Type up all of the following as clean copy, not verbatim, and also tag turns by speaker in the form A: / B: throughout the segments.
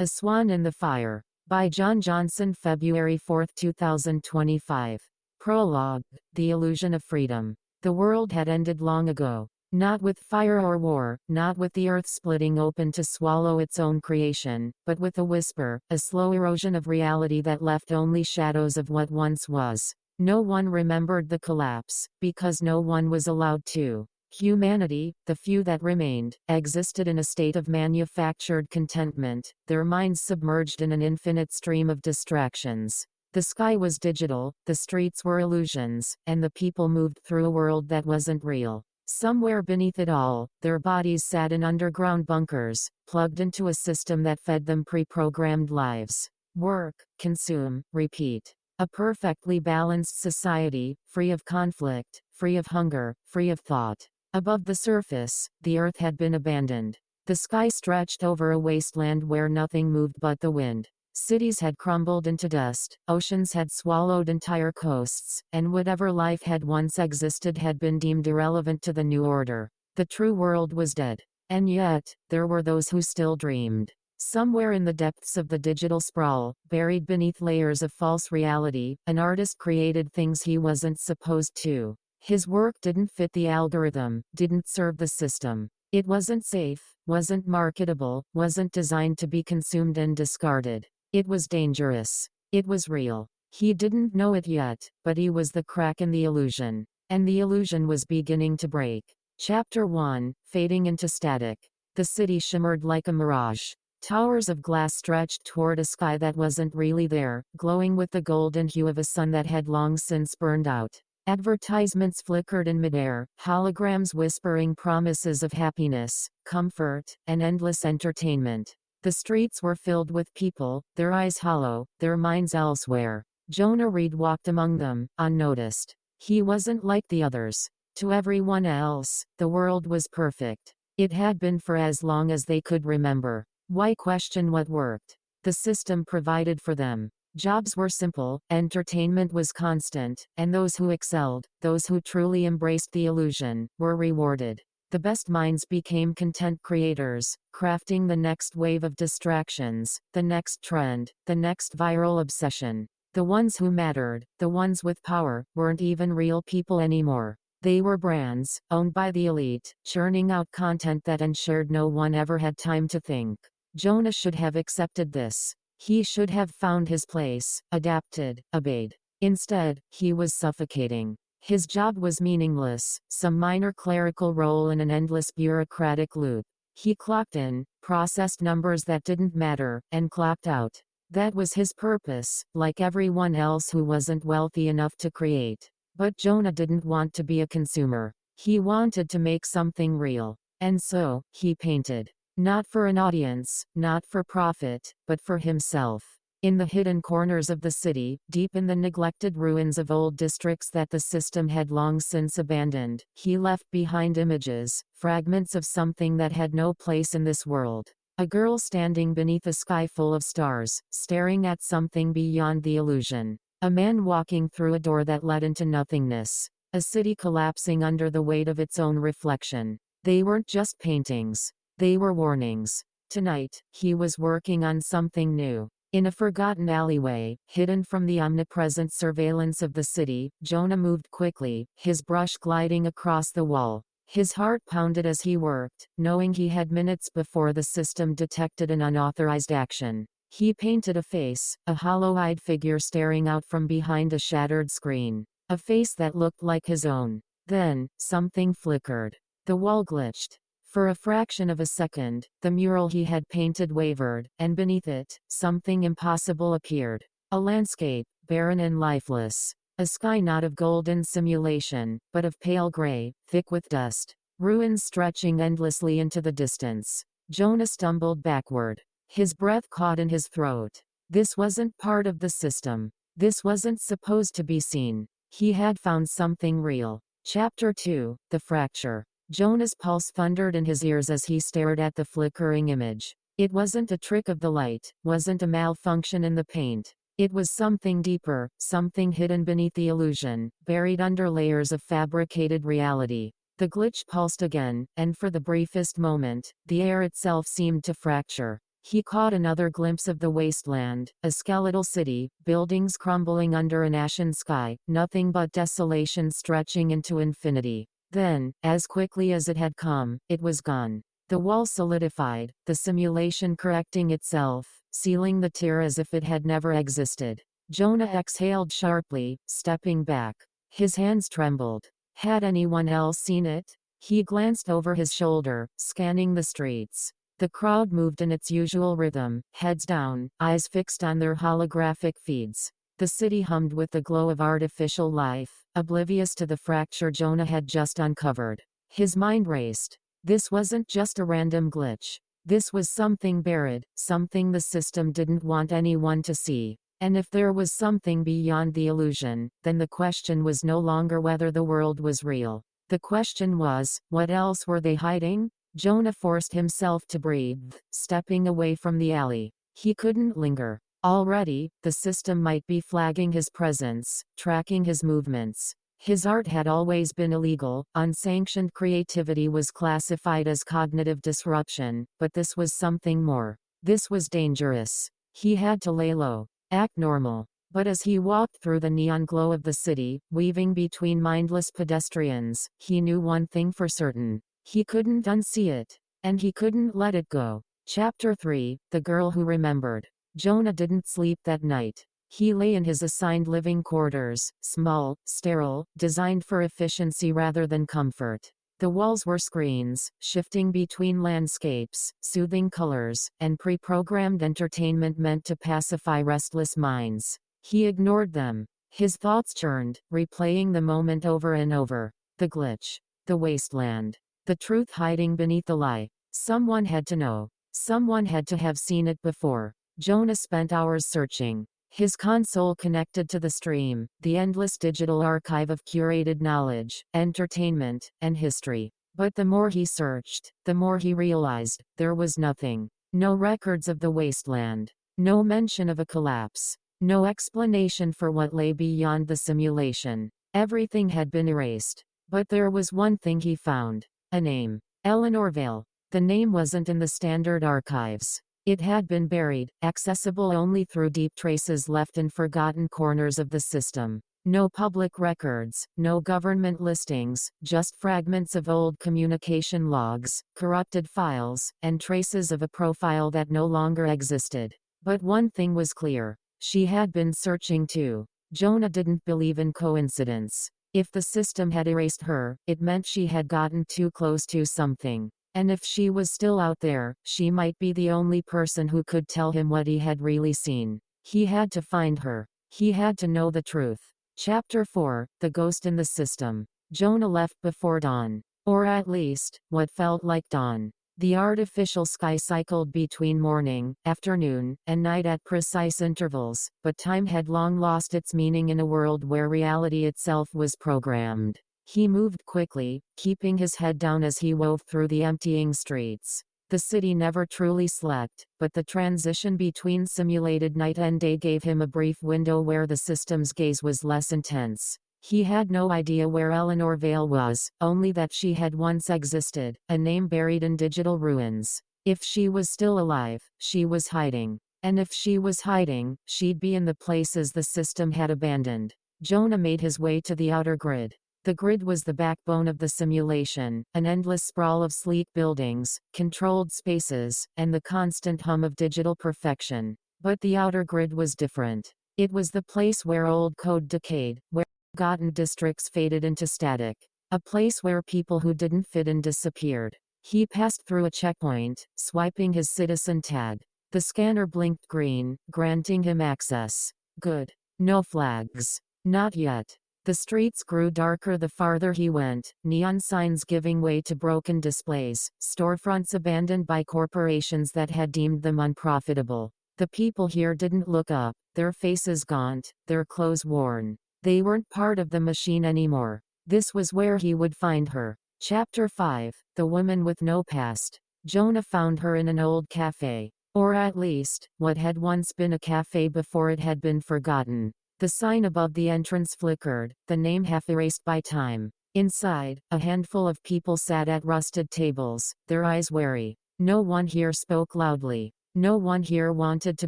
A: A Swan in the Fire. By John Johnson, February 4, 2025. Prologue. The Illusion of Freedom. The world had ended long ago. Not with fire or war, not with the earth splitting open to swallow its own creation, but with a whisper, a slow erosion of reality that left only shadows of what once was. No one remembered the collapse, because no one was allowed to. Humanity, the few that remained, existed in a state of manufactured contentment, their minds submerged in an infinite stream of distractions. The sky was digital, the streets were illusions, and the people moved through a world that wasn't real. Somewhere beneath it all, their bodies sat in underground bunkers, plugged into a system that fed them pre-programmed lives. Work, consume, repeat. A perfectly balanced society, free of conflict, free of hunger, free of thought. Above the surface, the earth had been abandoned. The sky stretched over a wasteland where nothing moved but the wind. Cities had crumbled into dust, oceans had swallowed entire coasts, and whatever life had once existed had been deemed irrelevant to the new order. The true world was dead. And yet, there were those who still dreamed. Somewhere in the depths of the digital sprawl, buried beneath layers of false reality, an artist created things he wasn't supposed to. His work didn't fit the algorithm, didn't serve the system. It wasn't safe, wasn't marketable, wasn't designed to be consumed and discarded. It was dangerous. It was real. He didn't know it yet, but he was the crack in the illusion. And the illusion was beginning to break. Chapter 1, Fading into Static. The city shimmered like a mirage. Towers of glass stretched toward a sky that wasn't really there, glowing with the golden hue of a sun that had long since burned out. Advertisements flickered in midair, holograms whispering promises of happiness, comfort, and endless entertainment. The streets were filled with people, their eyes hollow, their minds elsewhere. Jonah Reed walked among them, unnoticed. He wasn't like the others. To everyone else, the world was perfect. It had been for as long as they could remember. Why question what worked? The system provided for them. Jobs were simple, entertainment was constant, and those who excelled, those who truly embraced the illusion, were rewarded. The best minds became content creators, crafting the next wave of distractions, the next trend, the next viral obsession. The ones who mattered, the ones with power, weren't even real people anymore. They were brands, owned by the elite, churning out content that ensured no one ever had time to think. Jonah should have accepted this. He should have found his place, adapted, obeyed. Instead, he was suffocating. His job was meaningless, some minor clerical role in an endless bureaucratic loop. He clocked in, processed numbers that didn't matter, and clocked out. That was his purpose, like everyone else who wasn't wealthy enough to create. But Jonah didn't want to be a consumer. He wanted to make something real. And so, he painted. Not for an audience, not for profit, but for himself. In the hidden corners of the city, deep in the neglected ruins of old districts that the system had long since abandoned, he left behind images, fragments of something that had no place in this world. A girl standing beneath a sky full of stars, staring at something beyond the illusion. A man walking through a door that led into nothingness. A city collapsing under the weight of its own reflection. They weren't just paintings. They were warnings. Tonight, he was working on something new. In a forgotten alleyway, hidden from the omnipresent surveillance of the city, Jonah moved quickly, his brush gliding across the wall. His heart pounded as he worked, knowing he had minutes before the system detected an unauthorized action. He painted a face, a hollow-eyed figure staring out from behind a shattered screen. A face that looked like his own. Then, something flickered. The wall glitched. For a fraction of a second, the mural he had painted wavered, and beneath it, something impossible appeared. A landscape, barren and lifeless. A sky not of golden simulation, but of pale gray, thick with dust. Ruins stretching endlessly into the distance. Jonah stumbled backward. His breath caught in his throat. This wasn't part of the system. This wasn't supposed to be seen. He had found something real. Chapter 2, The Fracture. Jonah's pulse thundered in his ears as he stared at the flickering image. It wasn't a trick of the light, wasn't a malfunction in the paint. It was something deeper, something hidden beneath the illusion, buried under layers of fabricated reality. The glitch pulsed again, and for the briefest moment, the air itself seemed to fracture. He caught another glimpse of the wasteland, a skeletal city, buildings crumbling under an ashen sky, nothing but desolation stretching into infinity. Then, as quickly as it had come, it was gone. The wall solidified, the simulation correcting itself, sealing the tear as if it had never existed. Jonah exhaled sharply, stepping back. His hands trembled. Had anyone else seen it? He glanced over his shoulder, scanning the streets. The crowd moved in its usual rhythm, heads down, eyes fixed on their holographic feeds. The city hummed with the glow of artificial life, oblivious to the fracture Jonah had just uncovered. His mind raced. This wasn't just a random glitch. This was something buried, something the system didn't want anyone to see. And if there was something beyond the illusion, then the question was no longer whether the world was real. The question was, what else were they hiding? Jonah forced himself to breathe, stepping away from the alley. He couldn't linger. Already, the system might be flagging his presence, tracking his movements. His art had always been illegal, unsanctioned creativity was classified as cognitive disruption, but this was something more. This was dangerous. He had to lay low, act normal. But as he walked through the neon glow of the city, weaving between mindless pedestrians, he knew one thing for certain. He couldn't unsee it. And he couldn't let it go. Chapter 3, The Girl Who Remembered. Jonah didn't sleep that night. He lay in his assigned living quarters, small, sterile, designed for efficiency rather than comfort. The walls were screens, shifting between landscapes, soothing colors, and pre-programmed entertainment meant to pacify restless minds. He ignored them. His thoughts churned, replaying the moment over and over. The glitch. The wasteland. The truth hiding beneath the lie. Someone had to know. Someone had to have seen it before. Jonah spent hours searching. His console connected to the stream, the endless digital archive of curated knowledge, entertainment, and history. But the more he searched, the more he realized, there was nothing. No records of the wasteland. No mention of a collapse. No explanation for what lay beyond the simulation. Everything had been erased. But there was one thing he found. A name. Eleanor Vale. The name wasn't in the standard archives. It had been buried, accessible only through deep traces left in forgotten corners of the system. No public records, no government listings, just fragments of old communication logs, corrupted files, and traces of a profile that no longer existed. But one thing was clear. She had been searching too. Jonah didn't believe in coincidence. If the system had erased her, it meant she had gotten too close to something. And if she was still out there, she might be the only person who could tell him what he had really seen. He had to find her. He had to know the truth. Chapter 4, The Ghost in the System. Jonah left before dawn. Or at least, what felt like dawn. The artificial sky cycled between morning, afternoon, and night at precise intervals, but time had long lost its meaning in a world where reality itself was programmed. He moved quickly, keeping his head down as he wove through the emptying streets. The city never truly slept, but the transition between simulated night and day gave him a brief window where the system's gaze was less intense. He had no idea where Eleanor Vale was, only that she had once existed, a name buried in digital ruins. If she was still alive, she was hiding. And if she was hiding, she'd be in the places the system had abandoned. Jonah made his way to the outer grid. The grid was the backbone of the simulation, an endless sprawl of sleek buildings, controlled spaces, and the constant hum of digital perfection. But the outer grid was different. It was the place where old code decayed, where forgotten districts faded into static. A place where people who didn't fit in disappeared. He passed through a checkpoint, swiping his citizen tag. The scanner blinked green, granting him access. Good. No flags. Not yet. The streets grew darker the farther he went, neon signs giving way to broken displays, storefronts abandoned by corporations that had deemed them unprofitable. The people here didn't look up, their faces gaunt, their clothes worn. They weren't part of the machine anymore. This was where he would find her. Chapter 5, The Woman with No Past. Jonah found her in an old cafe. Or at least, what had once been a cafe before it had been forgotten. The sign above the entrance flickered, the name half erased by time. Inside, a handful of people sat at rusted tables, their eyes wary. No one here spoke loudly. No one here wanted to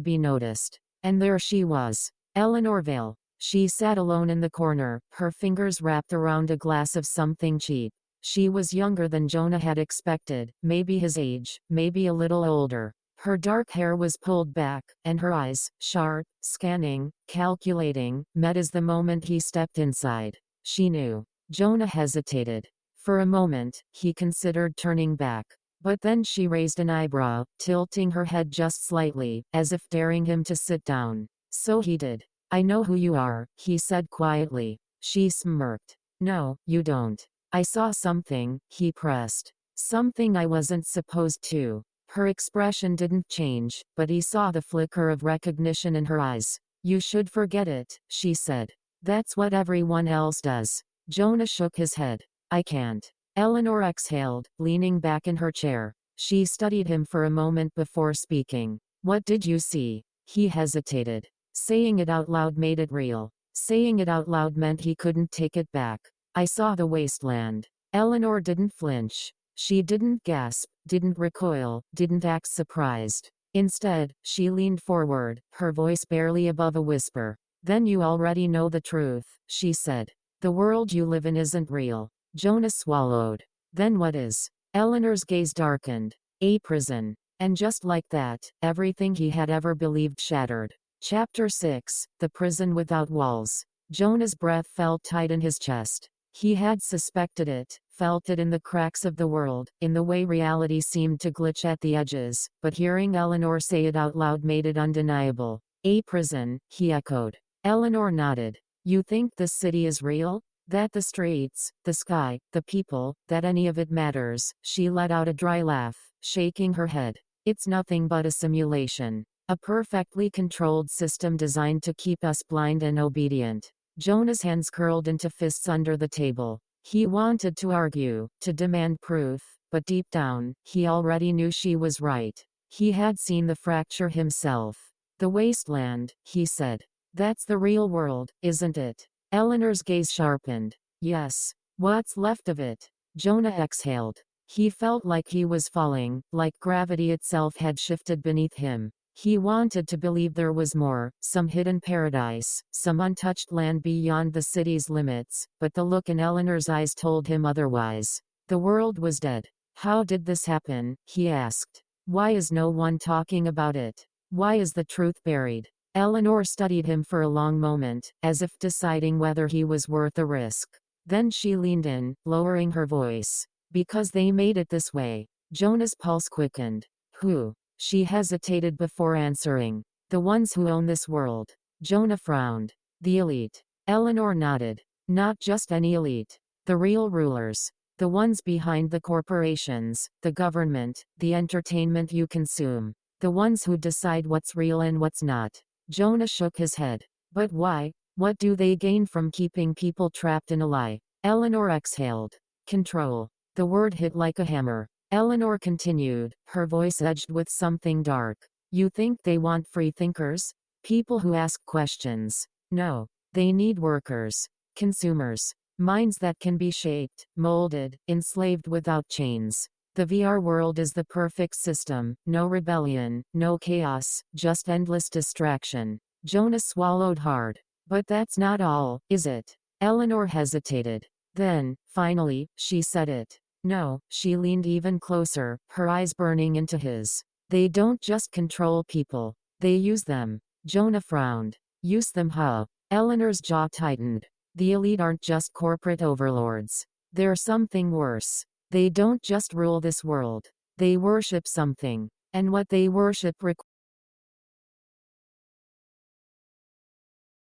A: be noticed. And there she was. Eleanor Vale. She sat alone in the corner, her fingers wrapped around a glass of something cheap. She was younger than Jonah had expected, maybe his age, maybe a little older. Her dark hair was pulled back, and her eyes, sharp, scanning, calculating, met as the moment he stepped inside. She knew. Jonah hesitated. For a moment, he considered turning back. But then she raised an eyebrow, tilting her head just slightly, as if daring him to sit down. So he did. "I know who you are," he said quietly. She smirked. "No, you don't." "I saw something," he pressed. "Something I wasn't supposed to." Her expression didn't change, but he saw the flicker of recognition in her eyes. "You should forget it," she said. "That's what everyone else does." Jonah shook his head. "I can't." Eleanor exhaled, leaning back in her chair. She studied him for a moment before speaking. "What did you see?" He hesitated. Saying it out loud made it real. Saying it out loud meant he couldn't take it back. "I saw the wasteland." Eleanor didn't flinch. She didn't gasp, didn't recoil, didn't act surprised. Instead, she leaned forward, her voice barely above a whisper. "Then you already know the truth," she said. "The world you live in isn't real." Jonah swallowed. "Then what is?" Eleanor's gaze darkened. "A prison." And just like that, everything he had ever believed shattered. Chapter 6, The Prison Without Walls. Jonah's breath felt tight in his chest. He had suspected it, felt it in the cracks of the world, in the way reality seemed to glitch at the edges, but hearing Eleanor say it out loud made it undeniable. "A prison," he echoed. Eleanor nodded. "You think this city is real? That the streets, the sky, the people, that any of it matters?" She let out a dry laugh, shaking her head. "It's nothing but a simulation. A perfectly controlled system designed to keep us blind and obedient." Jonah's hands curled into fists under the table. He wanted to argue, to demand proof, but deep down, he already knew she was right. He had seen the fracture himself. "The wasteland," he said. "That's the real world, isn't it?" Eleanor's gaze sharpened. "Yes. What's left of it?" Jonah exhaled. He felt like he was falling, like gravity itself had shifted beneath him. He wanted to believe there was more, some hidden paradise, some untouched land beyond the city's limits, but the look in Eleanor's eyes told him otherwise. The world was dead. "How did this happen?" he asked. "Why is no one talking about it? Why is the truth buried?" Eleanor studied him for a long moment, as if deciding whether he was worth the risk. Then she leaned in, lowering her voice. "Because they made it this way." Jonah's pulse quickened. "Who?" She hesitated before answering. "The ones who own this world." Jonah frowned. "The elite." Eleanor nodded. "Not just any elite. The real rulers. The ones behind the corporations, the government, the entertainment you consume. The ones who decide what's real and what's not." Jonah shook his head. "But why? What do they gain from keeping people trapped in a lie?" Eleanor exhaled. "Control." The word hit like a hammer. Eleanor continued, her voice edged with something dark. "You think they want free thinkers? People who ask questions? No. They need workers. Consumers. Minds that can be shaped, molded, enslaved without chains. The VR world is the perfect system. No rebellion, no chaos, just endless distraction." Jonah swallowed hard. "But that's not all, is it?" Eleanor hesitated. Then, finally, she said it. "No." She leaned even closer, her eyes burning into his. "They don't just control people. They use them." Jonah frowned. "Use them how?" Eleanor's jaw tightened. "The elite aren't just corporate overlords. They're something worse. They don't just rule this world. They worship something. And what they worship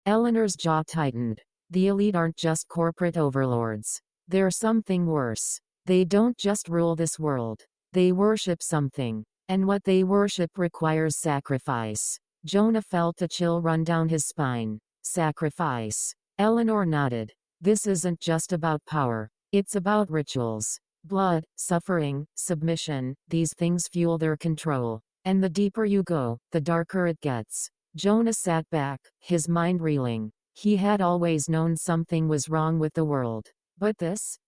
A: Eleanor's jaw tightened. "The elite aren't just corporate overlords. They're something worse. They don't just rule this world. They worship something. And what they worship requires sacrifice." Jonah felt a chill run down his spine. "Sacrifice." Eleanor nodded. "This isn't just about power. It's about rituals. Blood, suffering, submission, these things fuel their control. And the deeper you go, the darker it gets." Jonah sat back, his mind reeling. He had always known something was wrong with the world. But this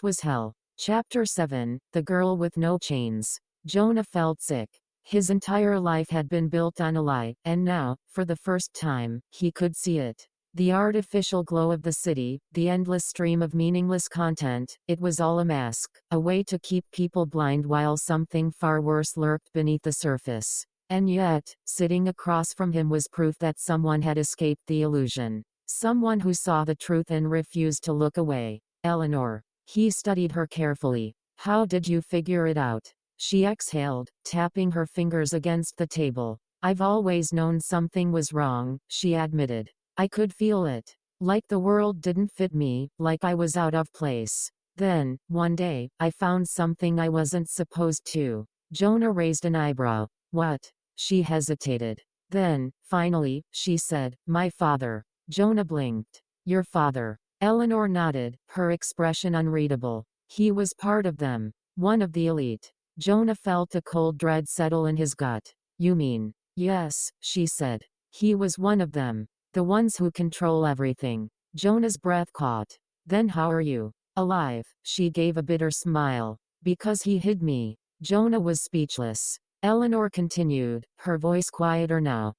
A: was hell. Chapter 7, The Girl with No Chains. Jonah felt sick. His entire life had been built on a lie, and now, for the first time, he could see it. The artificial glow of the city, the endless stream of meaningless content, it was all a mask, a way to keep people blind while something far worse lurked beneath the surface. And yet, sitting across from him was proof that someone had escaped the illusion. Someone who saw the truth and refused to look away. Eleanor. He studied her carefully. How did you figure it out? She exhaled, tapping her fingers against the table. I've always known something was wrong, she admitted. I could feel it. Like the world didn't fit me, like I was out of place. Then, one day, I found something I wasn't supposed to. Jonah raised an eyebrow. What? She hesitated. Then, finally, she said, my father. Jonah blinked. Your father. Eleanor nodded, her expression unreadable. He was part of them. One of the elite. Jonah felt a cold dread settle in his gut. You mean? Yes, she said. He was one of them. The ones who control everything. Jonah's breath caught. Then how are you? Alive, she gave a bitter smile. Because he hid me. Jonah was speechless. Eleanor continued, her voice quieter now.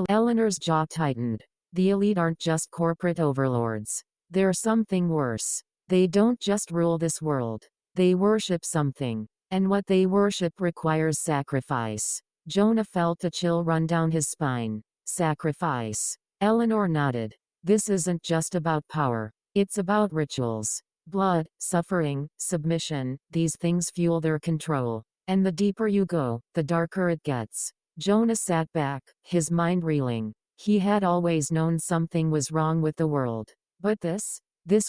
A: Eleanor's jaw tightened. The elite aren't just corporate overlords. They're something worse. They don't just rule this world. They worship something. And what they worship requires sacrifice. Jonah felt a chill run down his spine. Sacrifice. Eleanor nodded. This isn't just about power. It's about rituals. Blood, suffering, submission, these things fuel their control. And the deeper you go, the darker it gets. Jonah sat back, his mind reeling. He had always known something was wrong with the world. But this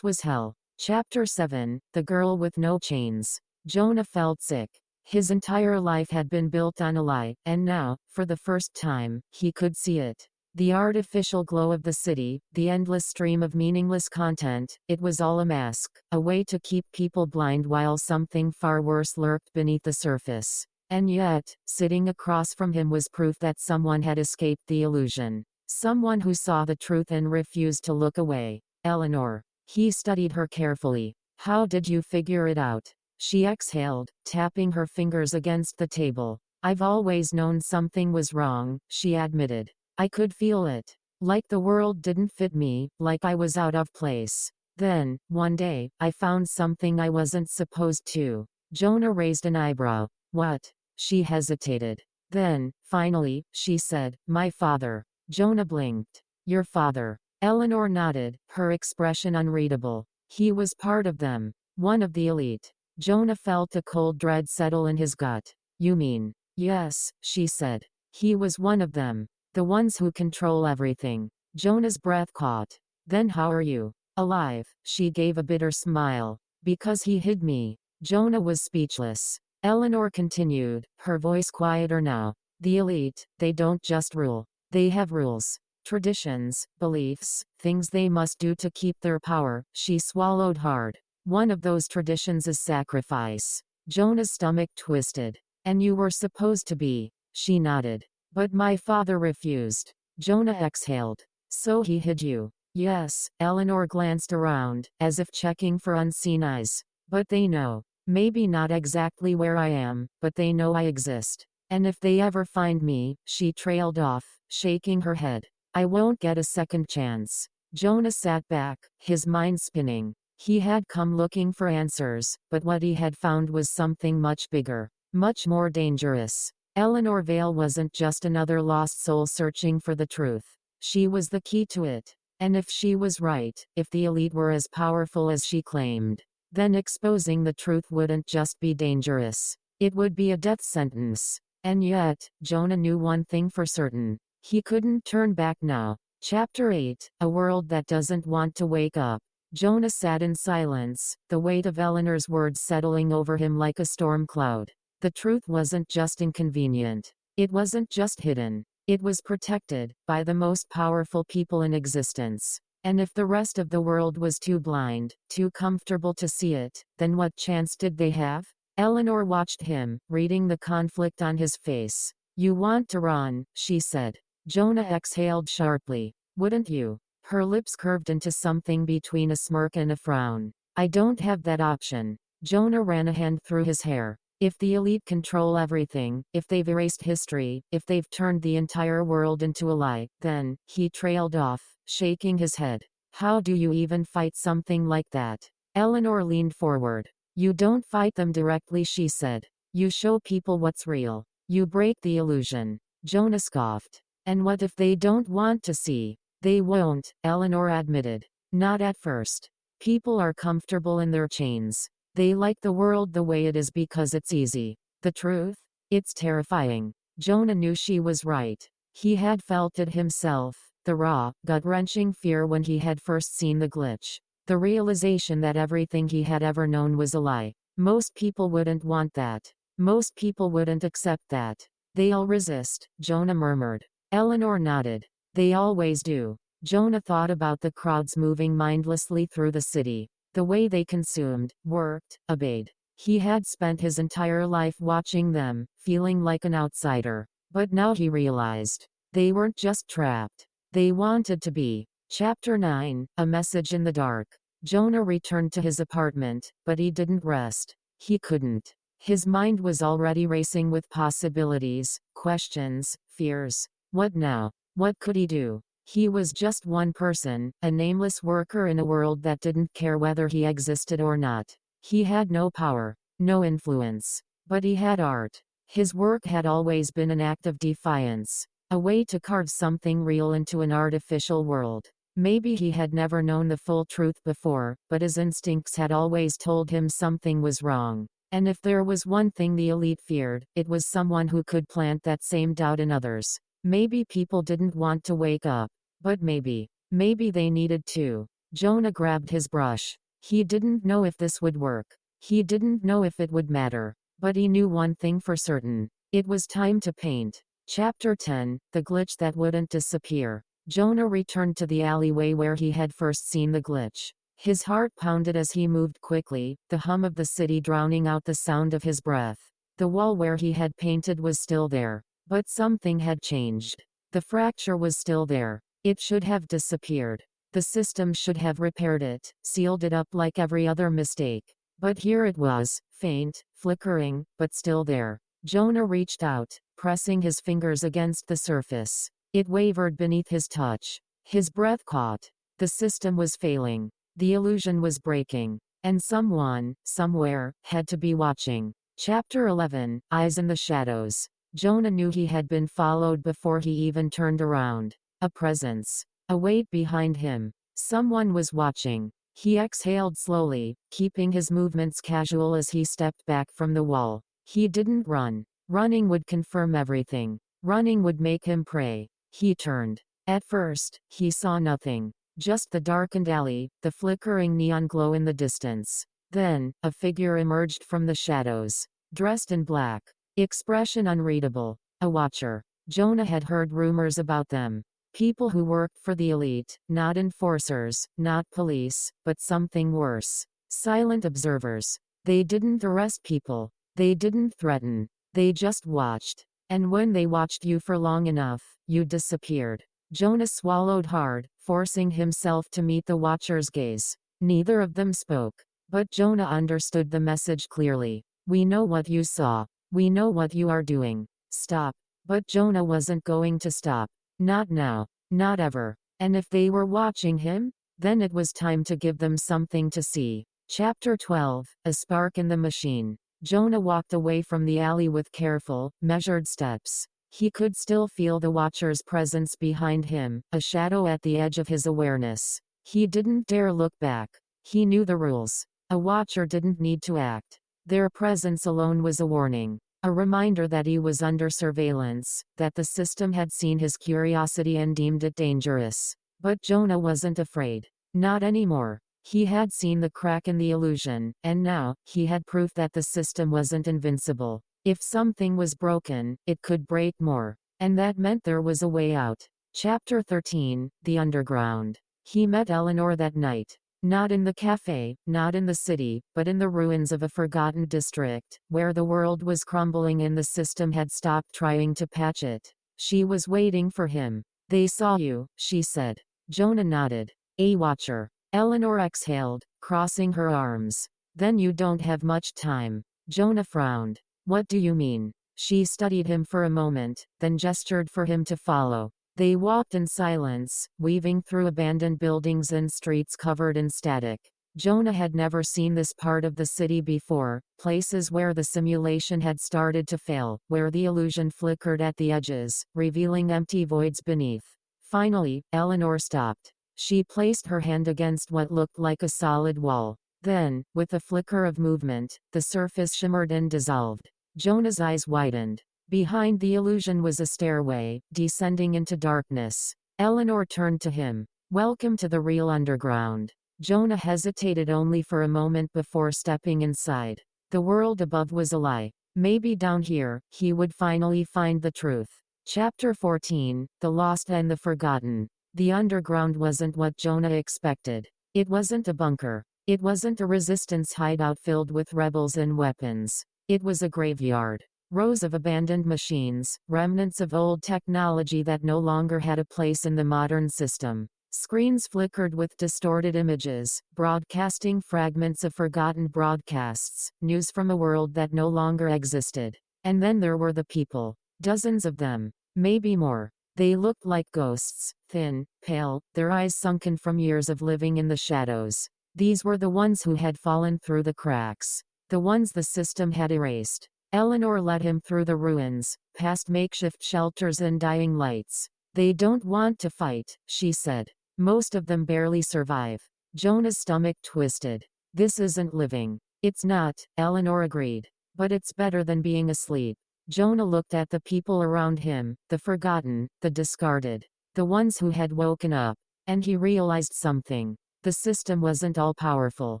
A: was hell. Chapter 7, The Girl with No Chains. Jonah felt sick. His entire life had been built on a lie, and now, for the first time, he could see it. The artificial glow of the city, the endless stream of meaningless content, it was all a mask, a way to keep people blind while something far worse lurked beneath the surface. And yet, sitting across from him was proof that someone had escaped the illusion. Someone who saw the truth and refused to look away. Eleanor. He studied her carefully. How did you figure it out? She exhaled, tapping her fingers against the table. I've always known something was wrong, she admitted. I could feel it. Like the world didn't fit me, like I was out of place. Then, one day, I found something I wasn't supposed to. Jonah raised an eyebrow. What? She hesitated. Then, finally, she said, my father. Jonah blinked. Your father. Eleanor nodded, her expression unreadable. He was part of them. One of the elite. Jonah felt a cold dread settle in his gut. You mean? Yes, she said. He was one of them. The ones who control everything. Jonah's breath caught. Then how are you? Alive, she gave a bitter smile. Because he hid me. Jonah was speechless. Eleanor continued, her voice quieter now. The elite, they don't just rule. They have rules. Traditions, beliefs, things they must do to keep their power. She swallowed hard. One of those traditions is sacrifice. Jonah's stomach twisted. And you were supposed to be. She nodded. But my father refused. Jonah exhaled. So he hid you. Yes, Eleanor glanced around, as if checking for unseen eyes. But they know. Maybe not exactly where I am, but they know I exist. And if they ever find me, she trailed off, shaking her head. I won't get a second chance. Jonah sat back, his mind spinning. He had come looking for answers, but what he had found was something much bigger, much more dangerous. Eleanor Vale wasn't just another lost soul searching for the truth. She was the key to it. And if she was right, if the elite were as powerful as she claimed, then exposing the truth wouldn't just be dangerous. It would be a death sentence. And yet, Jonah knew one thing for certain. He couldn't turn back now. Chapter 8, A World That Doesn't Want to Wake Up. Jonah sat in silence, the weight of Eleanor's words settling over him like a storm cloud. The truth wasn't just inconvenient. It wasn't just hidden. It was protected, by the most powerful people in existence. And if the rest of the world was too blind, too comfortable to see it, then what chance did they have? Eleanor watched him, reading the conflict on his face. You want to run, she said. Jonah exhaled sharply. Wouldn't you? Her lips curved into something between a smirk and a frown. I don't have that option. Jonah ran a hand through his hair. If the elite control everything, if they've erased history, if they've turned the entire world into a lie, then, he trailed off, shaking his head. How do you even fight something like that? Eleanor leaned forward. You don't fight them directly, she said. You show people what's real. You break the illusion. Jonah scoffed. And what if they don't want to see? They won't, Eleanor admitted. Not at first. People are comfortable in their chains. They like the world the way it is because it's easy. The truth? It's terrifying. Jonah knew she was right. He had felt it himself, the raw, gut-wrenching fear when he had first seen the glitch. The realization that everything he had ever known was a lie. Most people wouldn't want that. Most people wouldn't accept that. They'll resist, Jonah murmured. Eleanor nodded. They always do. Jonah thought about the crowds moving mindlessly through the city. The way they consumed, worked, obeyed. He had spent his entire life watching them, feeling like an outsider. But now he realized. They weren't just trapped. They wanted to be. Chapter 9, A Message in the Dark. Jonah returned to his apartment, but he didn't rest. He couldn't. His mind was already racing with possibilities, questions, fears. What now? What could he do? He was just one person, a nameless worker in a world that didn't care whether he existed or not. He had no power, no influence. But he had art. His work had always been an act of defiance, a way to carve something real into an artificial world. Maybe he had never known the full truth before, but his instincts had always told him something was wrong. And if there was one thing the elite feared, it was someone who could plant that same doubt in others. Maybe people didn't want to wake up. But maybe they needed to. Jonah grabbed his brush. He didn't know if this would work. He didn't know if it would matter. But he knew one thing for certain. It was time to paint. Chapter 10, The Glitch That Wouldn't Disappear. Jonah returned to the alleyway where he had first seen the glitch. His heart pounded as he moved quickly, the hum of the city drowning out the sound of his breath. The wall where he had painted was still there. But something had changed. The fracture was still there. It should have disappeared. The system should have repaired it, sealed it up like every other mistake. But here it was, faint, flickering, but still there. Jonah reached out, pressing his fingers against the surface. It wavered beneath his touch. His breath caught. The system was failing. The illusion was breaking. And someone, somewhere, had to be watching. Chapter 11, Eyes in the Shadows. Jonah knew he had been followed before he even turned around. A presence. A weight behind him. Someone was watching. He exhaled slowly, keeping his movements casual as he stepped back from the wall. He didn't run. Running would confirm everything. Running would make him pray. He turned. At first, he saw nothing. Just the darkened alley, the flickering neon glow in the distance. Then, a figure emerged from the shadows. Dressed in black. Expression unreadable. A watcher. Jonah had heard rumors about them. People who worked for the elite, not enforcers, not police, but something worse. Silent observers. They didn't arrest people. They didn't threaten. They just watched. And when they watched you for long enough, you disappeared. Jonah swallowed hard, forcing himself to meet the watcher's gaze. Neither of them spoke. But Jonah understood the message clearly. We know what you saw. We know what you are doing. Stop. But Jonah wasn't going to stop. Not now. Not ever. And if they were watching him, then it was time to give them something to see. Chapter 12, A Spark in the Machine. Jonah walked away from the alley with careful, measured steps. He could still feel the watcher's presence behind him, a shadow at the edge of his awareness. He didn't dare look back. He knew the rules. A watcher didn't need to act. Their presence alone was a warning. A reminder that he was under surveillance, that the system had seen his curiosity and deemed it dangerous. But Jonah wasn't afraid. Not anymore. He had seen the crack in the illusion, and now, he had proof that the system wasn't invincible. If something was broken, it could break more. And that meant there was a way out. Chapter 13, The Underground. He met Eleanor that night. Not in the cafe, not in the city, but in the ruins of a forgotten district, where the world was crumbling and the system had stopped trying to patch it. She was waiting for him. They saw you, she said. Jonah nodded. A watcher. Eleanor exhaled, crossing her arms. Then you don't have much time. Jonah frowned. What do you mean? She studied him for a moment, then gestured for him to follow. They walked in silence, weaving through abandoned buildings and streets covered in static. Jonah had never seen this part of the city before, places where the simulation had started to fail, where the illusion flickered at the edges, revealing empty voids beneath. Finally, Eleanor stopped. She placed her hand against what looked like a solid wall. Then, with a flicker of movement, the surface shimmered and dissolved. Jonah's eyes widened. Behind the illusion was a stairway, descending into darkness. Eleanor turned to him. Welcome to the real underground. Jonah hesitated only for a moment before stepping inside. The world above was a lie. Maybe down here, he would finally find the truth. Chapter 14, The Lost and the Forgotten. The underground wasn't what Jonah expected. It wasn't a bunker. It wasn't a resistance hideout filled with rebels and weapons. It was a graveyard. Rows of abandoned machines, remnants of old technology that no longer had a place in the modern system. Screens flickered with distorted images, broadcasting fragments of forgotten broadcasts, news from a world that no longer existed. And then there were the people. Dozens of them. Maybe more. They looked like ghosts, thin, pale, their eyes sunken from years of living in the shadows. These were the ones who had fallen through the cracks. The ones the system had erased. Eleanor led him through the ruins, past makeshift shelters and dying lights. They don't want to fight, she said. Most of them barely survive. Jonah's stomach twisted. This isn't living. It's not, Eleanor agreed. But it's better than being asleep. Jonah looked at the people around him, the forgotten, the discarded. The ones who had woken up. And he realized something. The system wasn't all-powerful.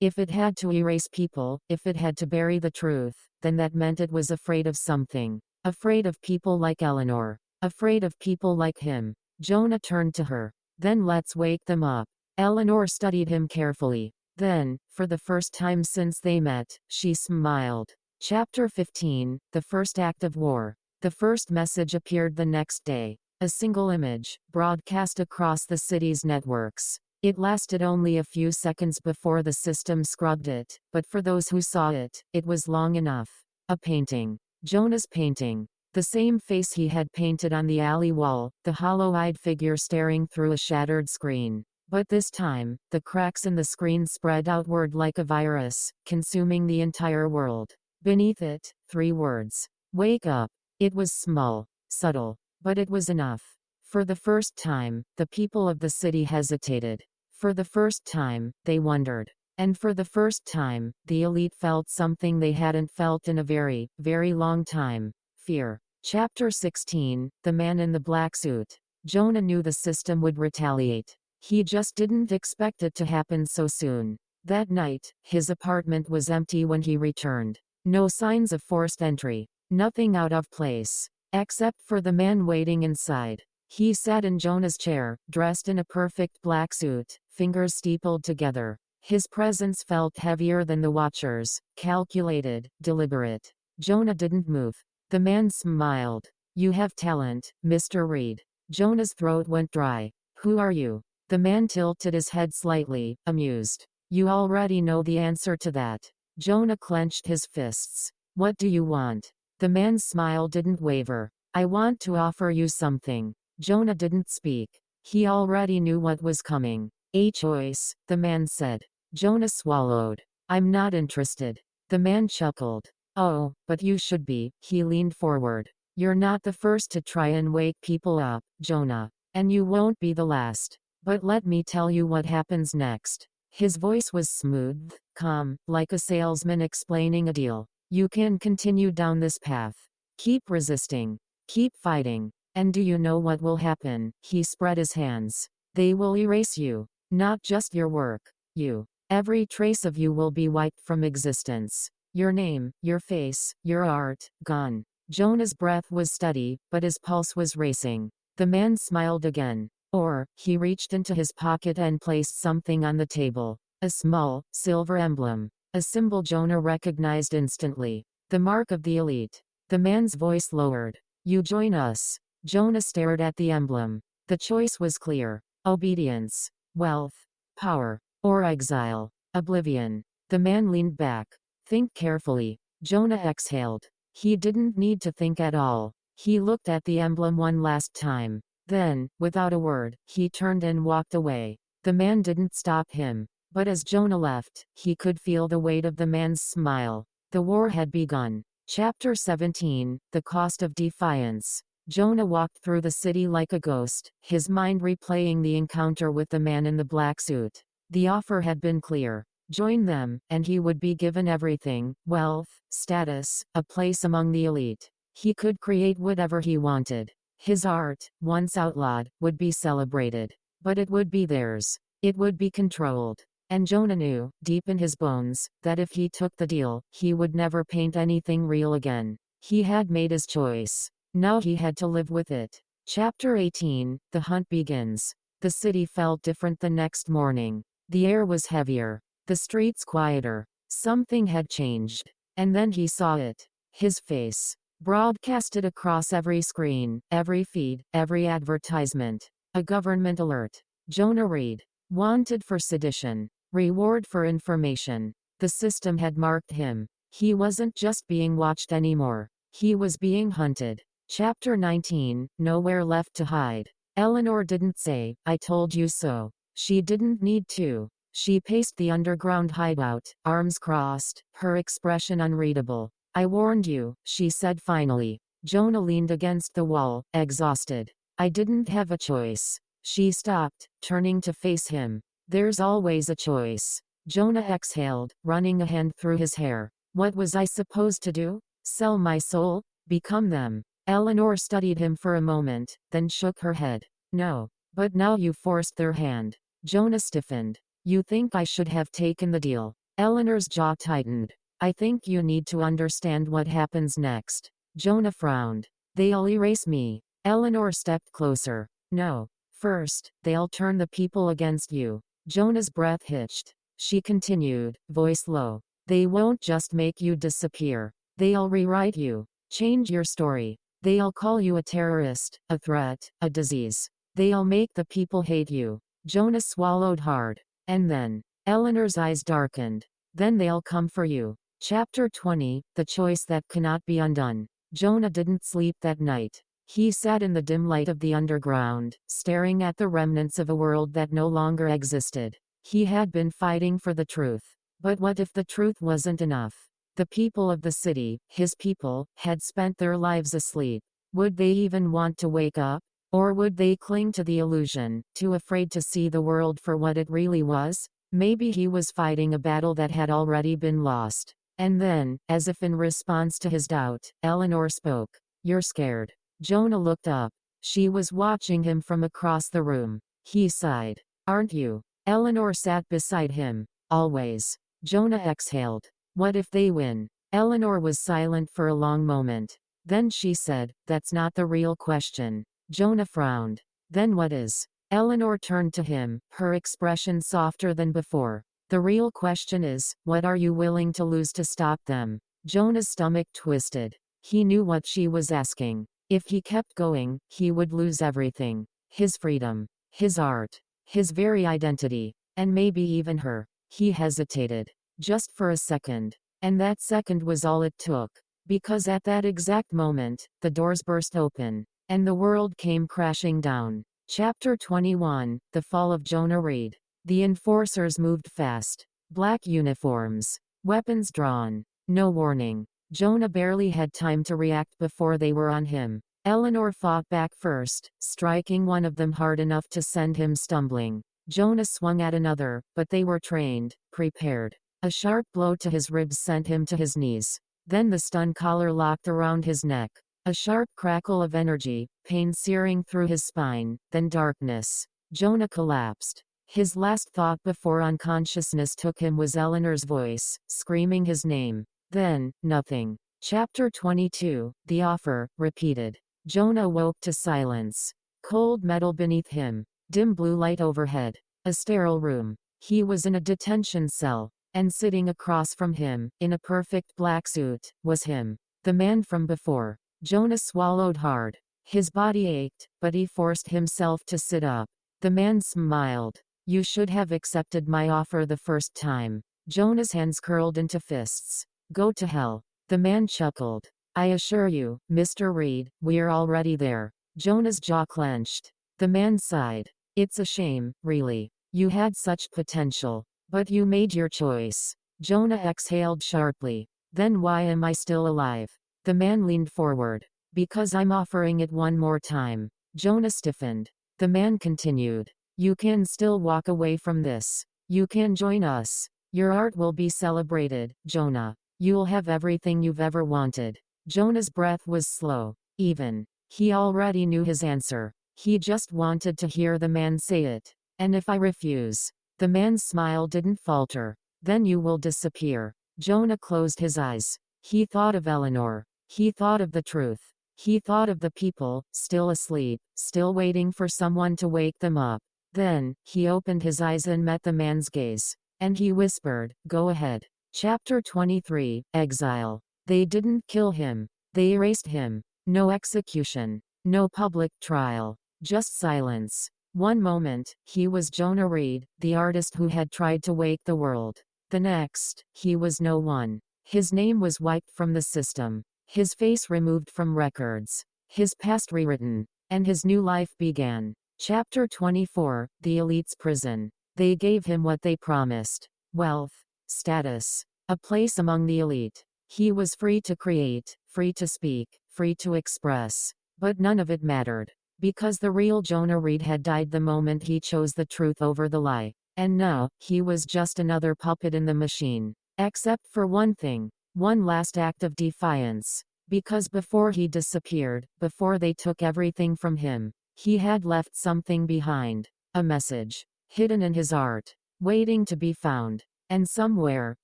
A: If it had to erase people, if it had to bury the truth, then that meant it was afraid of something. Afraid of people like Eleanor. Afraid of people like him. Jonah turned to her. Then let's wake them up. Eleanor studied him carefully. Then, for the first time since they met, she smiled. Chapter 15, The First Act of War. The first message appeared the next day. A single image, broadcast across the city's networks. It lasted only a few seconds before the system scrubbed it, but for those who saw it, it was long enough. A painting. Jonah's painting. The same face he had painted on the alley wall, the hollow-eyed figure staring through a shattered screen. But this time, the cracks in the screen spread outward like a virus, consuming the entire world. Beneath it, 3 words. Wake up. It was small, subtle, but it was enough. For the first time, the people of the city hesitated. For the first time, they wondered. And for the first time, the elite felt something they hadn't felt in a very, very long time. Fear. Chapter 16, The Man in the Black Suit. Jonah knew the system would retaliate. He just didn't expect it to happen so soon. That night, his apartment was empty when he returned. No signs of forced entry. Nothing out of place. Except for the man waiting inside. He sat in Jonah's chair, dressed in a perfect black suit, fingers steepled together. His presence felt heavier than the watchers, calculated, deliberate. Jonah didn't move. The man smiled. You have talent, Mr. Reed. Jonah's throat went dry. Who are you? The man tilted his head slightly, amused. You already know the answer to that. Jonah clenched his fists. What do you want? The man's smile didn't waver. I want to offer you something. Jonah didn't speak. He already knew what was coming. A choice, the man said. Jonah swallowed. I'm not interested. The man chuckled. Oh, but you should be. He leaned forward. You're not the first to try and wake people up, Jonah. And you won't be the last. But let me tell you what happens next. His voice was smooth, calm, like a salesman explaining a deal. You can continue down this path. Keep resisting. Keep fighting. And do you know what will happen? He spread his hands. They will erase you. Not just your work. You. Every trace of you will be wiped from existence. Your name, your face, your art, gone. Jonah's breath was steady, but his pulse was racing. The man smiled again. Or, he reached into his pocket and placed something on the table. A small, silver emblem. A symbol Jonah recognized instantly. The mark of the elite. The man's voice lowered. You join us. Jonah stared at the emblem. The choice was clear. Obedience. Wealth. Power. Or exile. Oblivion. The man leaned back. Think carefully. Jonah exhaled. He didn't need to think at all. He looked at the emblem one last time. Then, without a word, he turned and walked away. The man didn't stop him. But as Jonah left, he could feel the weight of the man's smile. The war had begun. Chapter 17, The Cost of Defiance. Jonah walked through the city like a ghost, his mind replaying the encounter with the man in the black suit. The offer had been clear. Join them, and he would be given everything: wealth, status, a place among the elite. He could create whatever he wanted. His art, once outlawed, would be celebrated. But it would be theirs. It would be controlled. And Jonah knew, deep in his bones, that if he took the deal, he would never paint anything real again. He had made his choice. Now he had to live with it. Chapter 18, The Hunt Begins. The city felt different the next morning. The air was heavier. The streets quieter. Something had changed. And then he saw it. His face. Broadcasted across every screen, every feed, every advertisement. A government alert. Jonah Reed. Wanted for sedition. Reward for information. The system had marked him. He wasn't just being watched anymore. He was being hunted. Chapter 19, Nowhere Left to Hide. Eleanor didn't say, "I told you so." She didn't need to. She paced the underground hideout, arms crossed, her expression unreadable. "I warned you," she said finally. Jonah leaned against the wall, exhausted. "I didn't have a choice." She stopped, turning to face him. "There's always a choice." Jonah exhaled, running a hand through his hair. "What was I supposed to do? Sell my soul? Become them?" Eleanor studied him for a moment, then shook her head. "No. But now you forced their hand." Jonah stiffened. "You think I should have taken the deal?" Eleanor's jaw tightened. "I think you need to understand what happens next." Jonah frowned. "They'll erase me." Eleanor stepped closer. "No. First, they'll turn the people against you." Jonah's breath hitched. She continued, voice low. "They won't just make you disappear. They'll rewrite you. Change your story. They'll call you a terrorist, a threat, a disease. They'll make the people hate you." Jonah swallowed hard. "And then?" Eleanor's eyes darkened. "Then they'll come for you." Chapter 20, The Choice That Cannot Be Undone. Jonah didn't sleep that night. He sat in the dim light of the underground, staring at the remnants of a world that no longer existed. He had been fighting for the truth. But what if the truth wasn't enough? The people of the city, his people, had spent their lives asleep. Would they even want to wake up? Or would they cling to the illusion, too afraid to see the world for what it really was? Maybe he was fighting a battle that had already been lost. And then, as if in response to his doubt, Eleanor spoke. "You're scared." Jonah looked up. She was watching him from across the room. He sighed. "Aren't you?" Eleanor sat beside him. "Always." Jonah exhaled. "What if they win?" Eleanor was silent for a long moment. Then she said, "That's not the real question." Jonah frowned. "Then what is?" Eleanor turned to him, her expression softer than before. "The real question is, what are you willing to lose to stop them?" Jonah's stomach twisted. He knew what she was asking. If he kept going, he would lose everything. His freedom. His art. His very identity. And maybe even her. He hesitated. Just for a second. And that second was all it took. Because at that exact moment, the doors burst open. And the world came crashing down. Chapter 21, The Fall of Jonah Reed. The enforcers moved fast. Black uniforms. Weapons drawn. No warning. Jonah barely had time to react before they were on him. Eleanor fought back first, striking one of them hard enough to send him stumbling. Jonah swung at another, but they were trained, prepared. A sharp blow to his ribs sent him to his knees. Then the stun collar locked around his neck. A sharp crackle of energy, pain searing through his spine, then darkness. Jonah collapsed. His last thought before unconsciousness took him was Eleanor's voice, screaming his name. Then, nothing. Chapter 22, The Offer, repeated. Jonah woke to silence. Cold metal beneath him. Dim blue light overhead. A sterile room. He was in a detention cell. And sitting across from him, in a perfect black suit, was him. The man from before. Jonah swallowed hard. His body ached, but he forced himself to sit up. The man smiled. "You should have accepted my offer the first time." Jonah's hands curled into fists. "Go to hell." The man chuckled. I assure you, Mr. Reed, we're already there. Jonah's jaw clenched. The man sighed. It's a shame, really. You had such potential. But you made your choice. Jonah exhaled sharply. Then why am I still alive? The man leaned forward. Because I'm offering it one more time. Jonah stiffened. The man continued. You can still walk away from this. You can join us. Your art will be celebrated, Jonah. You'll have everything you've ever wanted. Jonah's breath was slow, even. He already knew his answer. He just wanted to hear the man say it. And if I refuse? The man's smile didn't falter. Then you will disappear. Jonah closed his eyes. He thought of Eleanor. He thought of the truth. He thought of the people, still asleep, still waiting for someone to wake them up. Then, he opened his eyes and met the man's gaze. And he whispered, go ahead. Chapter 23, Exile. They didn't kill him. They erased him. No execution. No public trial. Just silence. One moment, he was Jonah Reed, the artist who had tried to wake the world. The next, he was no one. His name was wiped from the system. His face removed from records. His past rewritten. And his new life began. Chapter 24, The Elite's Prison. They gave him what they promised. Wealth. Status. A place among the elite. He was free to create, free to speak, free to express. But none of it mattered. Because the real Jonah Reed had died the moment he chose the truth over the lie. And now, he was just another puppet in the machine. Except for one thing. One last act of defiance. Because before he disappeared, before they took everything from him, he had left something behind. A message. Hidden in his art. Waiting to be found. And somewhere,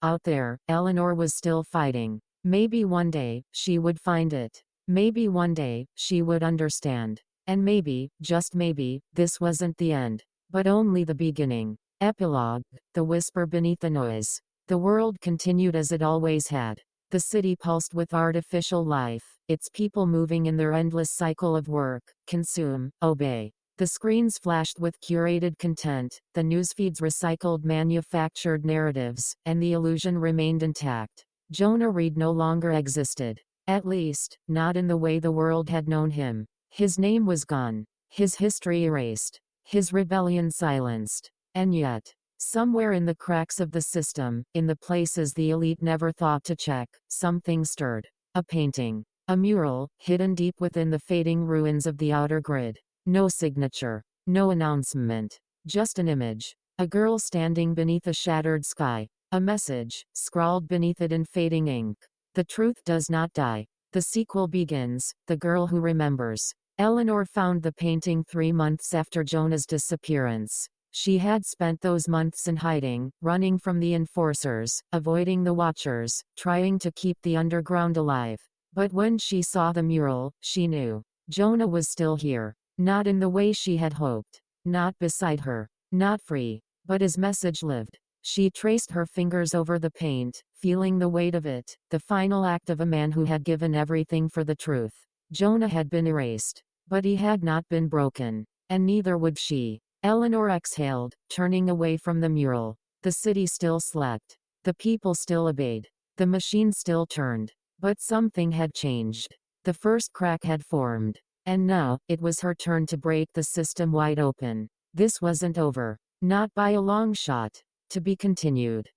A: out there, Eleanor was still fighting. Maybe one day, she would find it. Maybe one day, she would understand. And maybe, just maybe, this wasn't the end. But only the beginning. Epilogue. The whisper beneath the noise. The world continued as it always had. The city pulsed with artificial life, its people moving in their endless cycle of work, consume, obey. The screens flashed with curated content, the newsfeeds recycled manufactured narratives, and the illusion remained intact. Jonah Reed no longer existed. At least, not in the way the world had known him. His name was gone. His history erased. His rebellion silenced. And yet, somewhere in the cracks of the system, in the places the elite never thought to check, something stirred. A painting. A mural, hidden deep within the fading ruins of the outer grid. No signature. No announcement. Just an image. A girl standing beneath a shattered sky. A message, scrawled beneath it in fading ink. The truth does not die. The sequel begins, The Girl Who Remembers. Eleanor found the painting 3 months after Jonah's disappearance. She had spent those months in hiding, running from the enforcers, avoiding the watchers, trying to keep the underground alive. But when she saw the mural, she knew. Jonah was still here. Not in the way she had hoped. Not beside her. Not free. But his message lived. She traced her fingers over the paint, feeling the weight of it, the final act of a man who had given everything for the truth. Jonah had been erased. But he had not been broken. And neither would she. Eleanor exhaled, turning away from the mural. The city still slept. The people still obeyed. The machine still turned. But something had changed. The first crack had formed. And now, it was her turn to break the system wide open. This wasn't over. Not by a long shot. To be continued.